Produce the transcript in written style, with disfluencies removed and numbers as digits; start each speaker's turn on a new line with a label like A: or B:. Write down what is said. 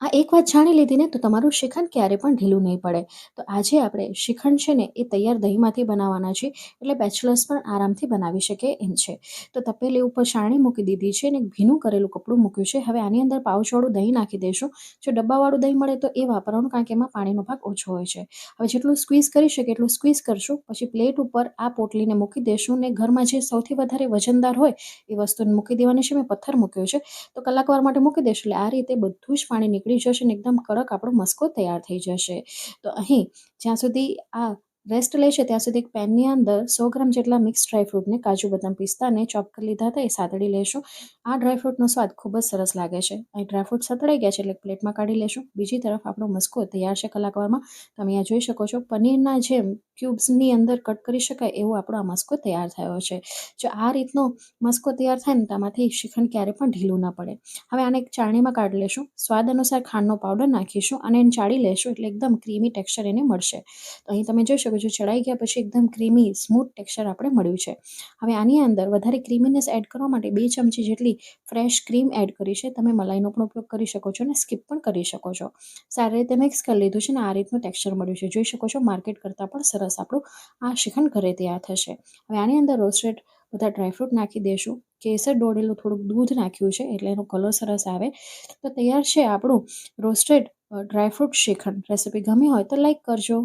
A: આ એક વાત જાણી લીધી ને તો તમારું શ્રીખંડ ક્યારે પણ ઢીલું નહીં પડે. તો આજે આપણે શ્રીખંડ છે ને એ તૈયાર દહીંમાંથી બનાવવાના છે, એટલે બેચલર્સ પણ આરામથી બનાવી શકે એમ છે. તો તપેલી ઉપર છાણી મૂકી દીધી છે ને ભીનું કરેલું કપડું મૂક્યું છે. હવે આની અંદર પાઉચવાળું દહીં નાખી દઈશું. જો ડબ્બાવાળું દહીં મળે તો એ વાપરવાનું, કારણ કે એમાં પાણીનો ભાગ ઓછો હોય છે. હવે જેટલું સ્ક્વીઝ કરી શકે એટલું સ્ક્વીઝ કરશું. પછી પ્લેટ ઉપર આ પોટલીને મૂકી દેશું ને ઘરમાં જે સૌથી વધારે વજનદાર હોય એ વસ્તુને મૂકી દેવાની છે. મેં પથ્થર મૂક્યો છે, તો કલાકવાર માટે મૂકી દેશું. એટલે આ રીતે બધું જ પાણી નીકળી જશે ને એકદમ કડક આપણો મસ્કો તૈયાર થઈ જશે. તો અહીં જ્યાં સુધી આ રેસ્ટ લેશે ત્યાં સુધી એક પેનની અંદર 100 ગ્રામ જેટલા મિક્સ ડ્રાયફ્રૂટને, કાજુ બદામ પિસ્તાને ચોપ કરી લીધા હતા, એ સાતળી લેશું. આ ડ્રાયફ્રૂટનો સ્વાદ ખૂબ જ સરસ લાગે છે. અહીં ડ્રાયફ્રૂટ સતળાઈ ગયા છે એટલે પ્લેટમાં કાઢી લેશું. બીજી તરફ આપણો મસ્કો તૈયાર છે કલાકવારમાં. તમે અહીંયા જોઈ શકો છો, પનીરના જેમ ક્યુબ્સની અંદર કટ કરી શકાય એવો આપણો આ મસ્કો તૈયાર થયો છે. જો આ રીતનો મસ્કો તૈયાર થાય ને તેમાંથી શ્રીખંડ ક્યારે પણ ઢીલું ના પડે. હવે આને એક ચાળણીમાં કાઢી લેશું. સ્વાદ અનુસાર ખાંડનો પાવડર નાખીશું અને એને ચાળી લેશું, એટલે એકદમ ક્રીમી ટેક્સચર એને મળશે. તો અહીં તમે જોઈ શકો છો, ચડાઈ ગયા પછી એકદમ ક્રીમી સ્મૂથ ટેક્સચર આપણે મળ્યું છે. હવે આની અંદર વધારે ક્રીમીનેસ એડ કરવા માટે 2 ચમચી જેટલી ફ્રેશ ક્રીમ એડ કરી છે. તમે મલાઈનો પણ ઉપયોગ કરી શકો છો અને સ્કીપ પણ કરી શકો છો. સારી રીતે મિક્સ કરી લીધું છે ને આ રીતનું ટેક્સચર મળ્યું છે. જોઈ શકો છો, માર્કેટ કરતાં પણ સરસ આપણું આ શ્રીખંડ ઘરે તૈયાર થશે. હવે આની અંદર રોસ્ટેડ બધા ડ્રાયફ્રૂટ નાખી દઈશું. કેસર દોડેલું થોડુંક દૂધ નાખ્યું છે એટલે એનો કલર સરસ આવે. તો તૈયાર છે આપણું રોસ્ટેડ ડ્રાયફ્રૂટ શ્રીખંડ. રેસીપી ગમી હોય તો લાઈક કરજો.